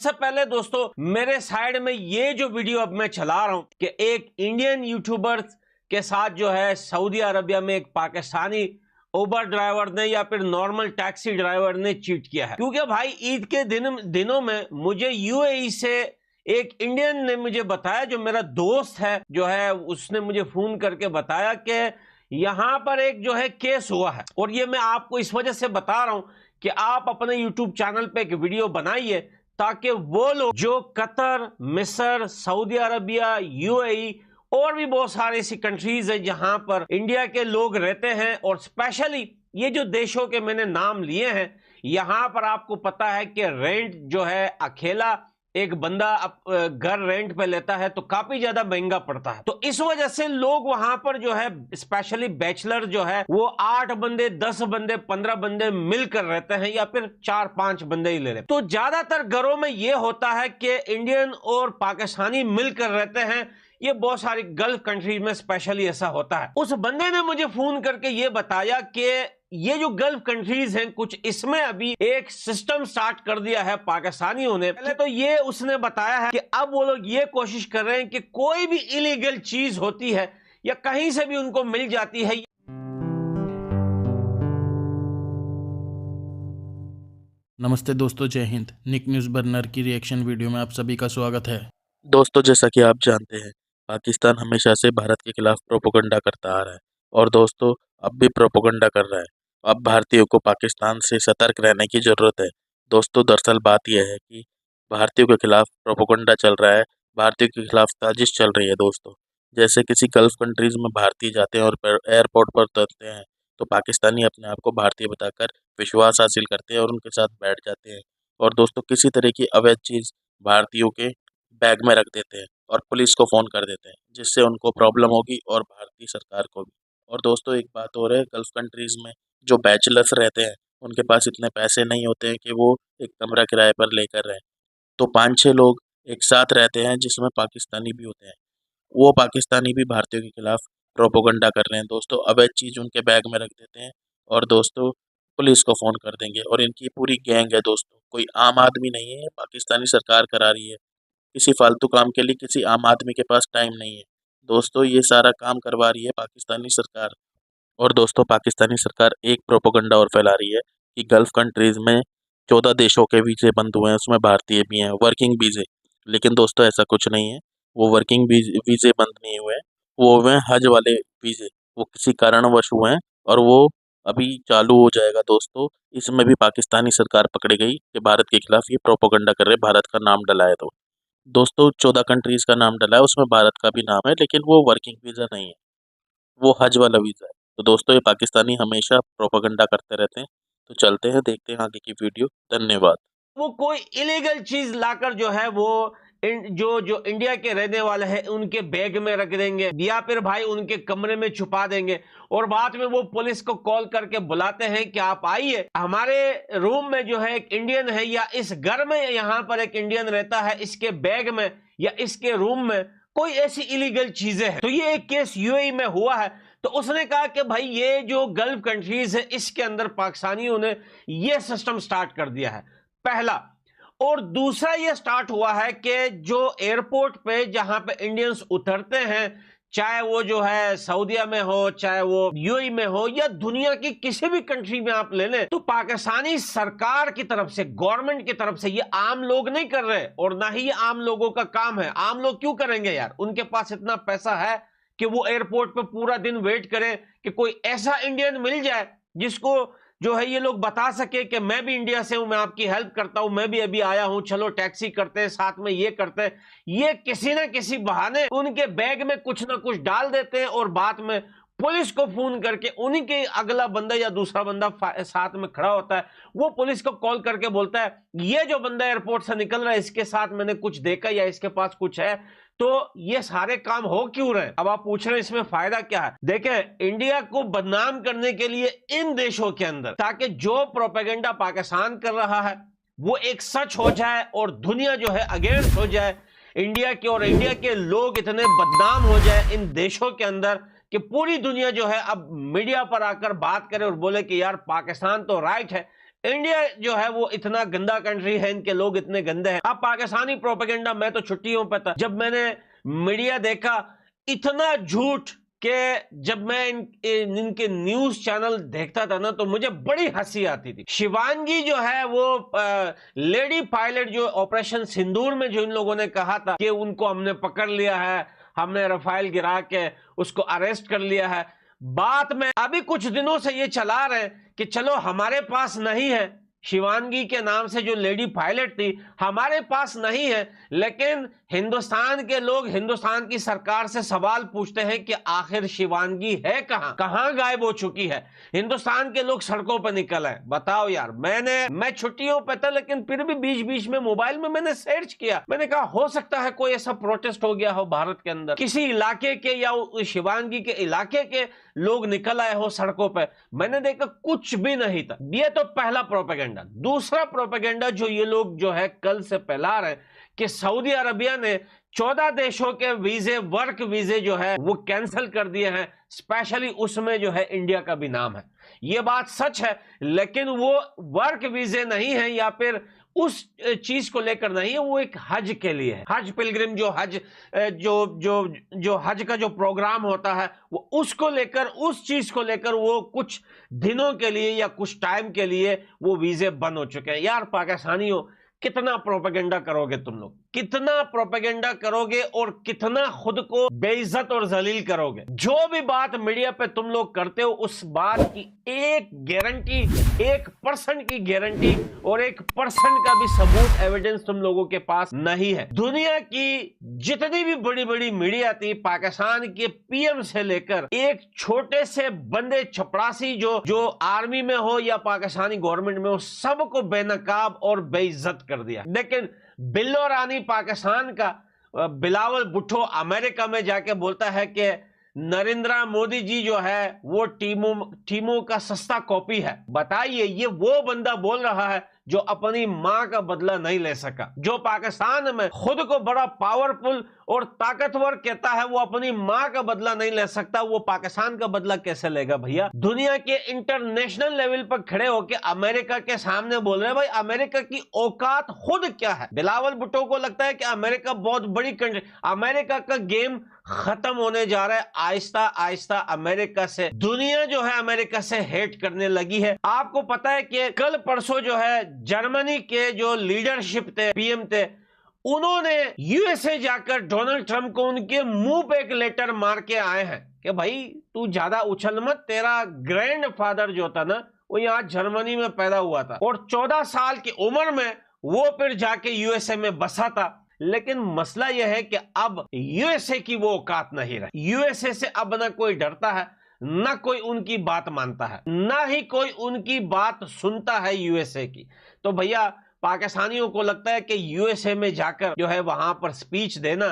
सबसे पहले दोस्तों मेरे साइड में ये जो वीडियो अब मैं चला रहा हूं कि एक इंडियन यूट्यूबर के साथ जो है सऊदी अरबिया में एक पाकिस्तानी उबर ड्राइवर ने या फिर नॉर्मल टैक्सी ड्राइवर ने चीट किया है। क्योंकि भाई ईद के दिनों में मुझे यूएई से एक इंडियन ने मुझे बताया, जो मेरा दोस्त है जो है उसने मुझे फोन करके बताया कि यहां पर एक जो है केस हुआ है। और ये मैं आपको इस वजह से बता रहा हूं कि आप अपने यूट्यूब चैनल पे एक वीडियो बनाइए ताकि वो लोग जो कतर, मिस्र, सऊदी अरबिया, यूएई और भी बहुत सारी ऐसी कंट्रीज है जहां पर इंडिया के लोग रहते हैं, और स्पेशली ये जो देशों के मैंने नाम लिए हैं, यहां पर आपको पता है कि रेंट जो है अकेला एक बंदा घर रेंट पे लेता है तो काफी ज्यादा महंगा पड़ता है। तो इस वजह से लोग वहां पर जो है स्पेशली बैचलर जो है वो 8 बंदे, 10 बंदे, 15 बंदे मिलकर रहते हैं या फिर 4-5 बंदे ही ले रहे हैं। तो ज्यादातर घरों में ये होता है कि इंडियन और पाकिस्तानी मिलकर रहते हैं। ये बहुत सारी गल्फ कंट्रीज में स्पेशली ऐसा होता है। उस बंदे ने मुझे फोन करके ये बताया कि ये जो गल्फ कंट्रीज हैं कुछ इसमें अभी एक सिस्टम स्टार्ट कर दिया है पाकिस्तानियों ने। पहले तो ये उसने बताया है कि अब वो लोग ये कोशिश कर रहे हैं कि कोई भी इलीगल चीज होती है या कहीं से भी उनको मिल जाती है। नमस्ते दोस्तों, जय हिंद। निक न्यूज़ बर्नर की रिएक्शन वीडियो में आप सभी का स्वागत है। दोस्तों, जैसा कि आप जानते हैं, पाकिस्तान हमेशा से भारत के खिलाफ प्रोपेगेंडा करता आ रहा है और दोस्तों अब भी प्रोपेगेंडा कर रहा है। अब भारतीयों को पाकिस्तान से सतर्क रहने की ज़रूरत है। दोस्तों, दरअसल बात यह है कि भारतीयों के खिलाफ प्रोपेगेंडा चल रहा है, भारतीयों के खिलाफ साजिश चल रही है। दोस्तों, जैसे किसी गल्फ कंट्रीज़ में भारतीय जाते हैं और एयरपोर्ट पर उतरते हैं तो पाकिस्तानी अपने आप को भारतीय बताकर विश्वास हासिल करते हैं और उनके साथ बैठ जाते हैं। और दोस्तों, किसी तरह की अवैध चीज़ भारतीयों के बैग में रख देते हैं और पुलिस को फ़ोन कर देते हैं, जिससे उनको प्रॉब्लम होगी और भारतीय सरकार को भी। और दोस्तों, एक बात और है, गल्फ कंट्रीज़ में जो बैचलर्स रहते हैं उनके पास इतने पैसे नहीं होते हैं कि वो एक कमरा किराए पर लेकर रहें, तो 5-6 लोग एक साथ रहते हैं जिसमें पाकिस्तानी भी होते हैं। वो पाकिस्तानी भी भारतीयों के खिलाफ प्रोपेगेंडा कर रहे हैं। दोस्तों, अवैध चीज़ उनके बैग में रख देते हैं और दोस्तों पुलिस को फ़ोन कर देंगे। और इनकी पूरी गैंग है दोस्तों, कोई आम आदमी नहीं है, पाकिस्तानी सरकार करा रही है। किसी फालतू काम के लिए किसी आम आदमी के पास टाइम नहीं है। दोस्तों, ये सारा काम करवा रही है पाकिस्तानी सरकार। और दोस्तों, पाकिस्तानी सरकार एक प्रोपेगेंडा और फैला रही है कि गल्फ कंट्रीज़ में 14 देशों के वीज़े बंद हुए हैं, उसमें भारतीय भी हैं, वर्किंग वीज़े। लेकिन दोस्तों, ऐसा कुछ नहीं है, वो वर्किंग वीज़े बंद नहीं हुए हैं, वो हुए हैं हज वाले वीज़े। वो किसी कारणवश हुए हैं और वो अभी चालू हो जाएगा। दोस्तों, इसमें भी पाकिस्तानी सरकार पकड़ी गई कि भारत के खिलाफ ये प्रोपेगेंडा कर रहे, भारत का नाम डला है। तो दोस्तों, 14 कंट्रीज़ का नाम डला है, उसमें भारत का भी नाम है, लेकिन वो वर्किंग वीज़ा नहीं है, वो हज वाला वीज़ा है। तो दोस्तों, ये पाकिस्तानी हमेशा प्रोपेगेंडा करते रहते हैं। तो चलते हैं, देखते हैं आगे की वीडियो। धन्यवाद। वो कोई इलीगल चीज लाकर जो है वो जो इंडिया के रहने वाले हैं उनके बैग में रख देंगे या फिर भाई उनके कमरे में छुपा देंगे, और बाद में वो पुलिस को कॉल करके बुलाते हैं कि आप आइए, हमारे रूम में जो है एक इंडियन है या इस घर में यहाँ पर एक इंडियन रहता है, इसके बैग में या इसके रूम में कोई ऐसी इलीगल चीजें हैं। तो ये एक केस यूएई में हुआ है। तो उसने कहा कि भाई ये जो गल्फ कंट्रीज है इसके अंदर पाकिस्तानियों ने ये सिस्टम स्टार्ट कर दिया है, पहला। और दूसरा ये स्टार्ट हुआ है कि जो एयरपोर्ट पे जहां पे इंडियंस उतरते हैं, चाहे वो जो है सऊदीया में हो, चाहे वो यूएई में हो या दुनिया की किसी भी कंट्री में आप ले लें, तो पाकिस्तानी सरकार की तरफ से, गवर्नमेंट की तरफ से, ये आम लोग नहीं कर रहे और ना ही ये आम लोगों का काम है। आम लोग क्यों करेंगे यार, उनके पास इतना पैसा है कि वो एयरपोर्ट पे पूरा दिन वेट करें कि कोई ऐसा इंडियन मिल जाए जिसको जो है ये लोग बता सके कि मैं भी इंडिया से हूं, मैं आपकी हेल्प करता हूं, मैं भी अभी आया हूं, चलो टैक्सी करते हैं साथ में, ये करते हैं। ये किसी ना किसी बहाने उनके बैग में कुछ ना कुछ डाल देते हैं और बाद में पुलिस को फोन करके उन्हीं के अगला बंदा या दूसरा बंदा साथ में खड़ा होता है, वो पुलिस को कॉल करके बोलता है ये जो बंदा एयरपोर्ट से निकल रहा है इसके साथ मैंने कुछ देखा या इसके पास कुछ है। तो ये सारे काम हो क्यों रहे? अब आप पूछ रहे हैं इसमें फायदा क्या है? देखें, इंडिया को बदनाम करने के लिए इन देशों के अंदर, ताकि जो प्रोपेगेंडा पाकिस्तान कर रहा है वो एक सच हो जाए और दुनिया जो है अगेंस्ट हो जाए इंडिया के, और इंडिया के लोग इतने बदनाम हो जाए इन देशों के अंदर कि पूरी दुनिया जो है अब मीडिया पर आकर बात करे और बोले कि यार पाकिस्तान तो राइट है, इंडिया जो है वो इतना गंदा कंट्री है, इनके लोग इतने गंदे हैं। अब पाकिस्तानी प्रोपेगेंडा, मैं तो छुट्टियों पे था जब मैंने मीडिया देखा, इतना झूठ कि जब मैं इनके न्यूज चैनल देखता था ना तो मुझे बड़ी हंसी आती थी। शिवांगी जो है वो लेडी पायलट, जो ऑपरेशन सिंदूर में जो इन लोगों ने कहा था कि उनको हमने पकड़ लिया है, हमने रफाइल गिरा के उसको अरेस्ट कर लिया है, बात में अभी कुछ दिनों से ये चला रहे हैं कि चलो हमारे पास नहीं है, शिवांगी के नाम से जो लेडी पायलट थी हमारे पास नहीं है, लेकिन हिंदुस्तान के लोग हिंदुस्तान की सरकार से सवाल पूछते हैं कि आखिर शिवांगी है कहां गायब हो चुकी है। हिंदुस्तान के लोग सड़कों पर निकल आए। बताओ यार, मैं छुट्टियों पर था लेकिन फिर भी बीच बीच में मोबाइल में मैंने सर्च किया, मैंने कहा हो सकता है कोई ऐसा प्रोटेस्ट हो गया हो भारत के अंदर, किसी इलाके के या शिवांगी के इलाके के लोग निकल आए हो सड़कों पर। मैंने देखा कुछ भी नहीं था। ये तो पहला प्रोपेगेंडा। दूसरा प्रोपेगेंडा जो ये लोग जो है कल से फैला रहे हैं कि सऊदी अरबिया ने 14 देशों के वीजे, वर्क वीजे जो है वो कैंसिल कर दिए हैं, स्पेशली उसमें जो है इंडिया का भी नाम है। ये बात सच है, लेकिन वो वर्क वीजे नहीं है या फिर उस चीज को लेकर नहीं है, वो एक हज के लिए है। हज पिलग्रिम जो हज जो हज का जो प्रोग्राम होता है वो उसको लेकर, उस चीज को लेकर वो कुछ दिनों के लिए या कुछ टाइम के लिए वो वीजे बंद हो चुके हैं। यार पाकिस्तानियों, कितना प्रोपेगेंडा करोगे तुम लोग, कितना प्रोपेगेंडा करोगे और कितना खुद को बेइज्जत और जलील करोगे। जो भी बात मीडिया पे तुम लोग करते हो उस बात की एक गारंटी, 1% की गारंटी और 1% का भी सबूत, एविडेंस तुम लोगों के पास नहीं है। दुनिया की जितनी भी बड़ी बड़ी मीडिया थी, पाकिस्तान के पीएम से लेकर एक छोटे से बंदे चपरासी जो आर्मी में हो या पाकिस्तानी गवर्नमेंट में हो, सबको बेनकाब और बेइज्जत कर दिया। लेकिन बिल्लो रानी पाकिस्तान का बिलावल भुट्टो अमेरिका में जाके बोलता है कि नरेंद्र मोदी जी जो है वो टीमों का सस्ता कॉपी है। बताइए, ये वो बंदा बोल रहा है जो अपनी मां का बदला नहीं ले सका, जो पाकिस्तान में खुद को बड़ा पावरफुल और ताकतवर कहता है, वो अपनी मां का बदला नहीं ले सकता, वो पाकिस्तान का बदला कैसे लेगा भैया। दुनिया के इंटरनेशनल लेवल पर खड़े होकर अमेरिका के सामने बोल रहे हैं भाई अमेरिका की औकात खुद क्या है। बिलावल भुट्टो को लगता है कि अमेरिका बहुत बड़ी कंट्री, अमेरिका का गेम खत्म होने जा रहा है आहिस्ता आहिस्ता अमेरिका से। दुनिया जो है अमेरिका से हेट करने लगी है। आपको पता है कि कल परसों जो है जर्मनी के जो लीडरशिप थे, पीएम थे, उन्होंने यूएसए जाकर डोनाल्ड ट्रंप को उनके मुंह पे एक लेटर मार के आए हैं कि भाई तू ज्यादा उछल मत, तेरा ग्रैंडफादर जो था ना वो यहाँ जर्मनी में पैदा हुआ था और 14 साल की उम्र में वो फिर जाके यूएसए में बसा था। लेकिन मसला यह है कि अब यूएसए की वो औकात नहीं रही। यूएसए से अब ना कोई डरता है, ना कोई उनकी बात मानता है, ना ही कोई उनकी बात सुनता है यूएसए की। तो भैया पाकिस्तानियों को लगता है कि यूएसए में जाकर जो है वहां पर स्पीच देना,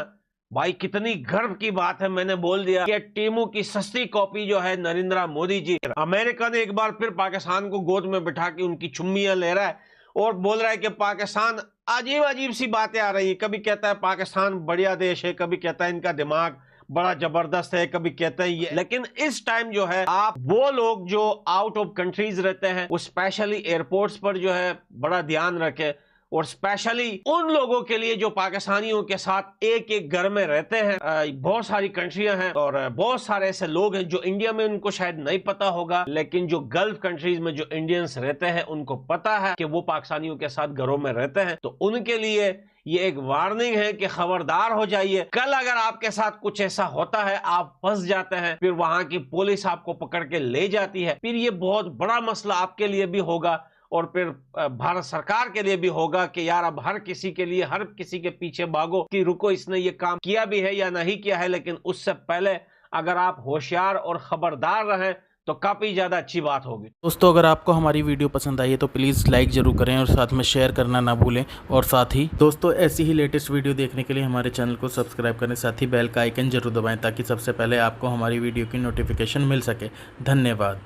भाई कितनी गर्व की बात है। मैंने बोल दिया कि टीमों की सस्ती कॉपी जो है नरेंद्र मोदी जी। अमेरिका ने एक बार फिर पाकिस्तान को गोद में बिठा के उनकी चुम्मियां ले रहा है और बोल रहा है कि पाकिस्तान, अजीब अजीब सी बातें आ रही है। कभी कहता है पाकिस्तान बढ़िया देश है, कभी कहता है इनका दिमाग बड़ा जबरदस्त है, कभी कहते हैं ये। लेकिन इस टाइम जो है आप वो लोग जो आउट ऑफ कंट्रीज रहते हैं वो स्पेशली एयरपोर्ट्स पर जो है बड़ा ध्यान रखें, और स्पेशली उन लोगों के लिए जो पाकिस्तानियों के साथ एक एक घर में रहते हैं। बहुत सारी कंट्रियां हैं और बहुत सारे ऐसे लोग हैं जो इंडिया में उनको शायद नहीं पता होगा, लेकिन जो गल्फ कंट्रीज में जो इंडियंस रहते हैं उनको पता है कि वो पाकिस्तानियों के साथ घरों में रहते हैं। तो उनके लिए ये एक वार्निंग है कि खबरदार हो जाइए। कल अगर आपके साथ कुछ ऐसा होता है, आप फंस जाते हैं, फिर वहां की पुलिस आपको पकड़ के ले जाती है, फिर ये बहुत बड़ा मसला आपके लिए भी होगा और फिर भारत सरकार के लिए भी होगा कि यार अब हर किसी के लिए, हर किसी के पीछे भागो कि रुको इसने ये काम किया भी है या नहीं किया है। लेकिन उससे पहले अगर आप होशियार और खबरदार रहें तो काफ़ी ज़्यादा अच्छी बात होगी। दोस्तों अगर आपको हमारी वीडियो पसंद आई है तो प्लीज़ लाइक ज़रूर करें और साथ में शेयर करना ना भूलें। और साथ ही दोस्तों ऐसी ही लेटेस्ट वीडियो देखने के लिए हमारे चैनल को सब्सक्राइब करें, साथ ही बेल का आइकन जरूर दबाएं ताकि सबसे पहले आपको हमारी वीडियो की नोटिफिकेशन मिल सके। धन्यवाद।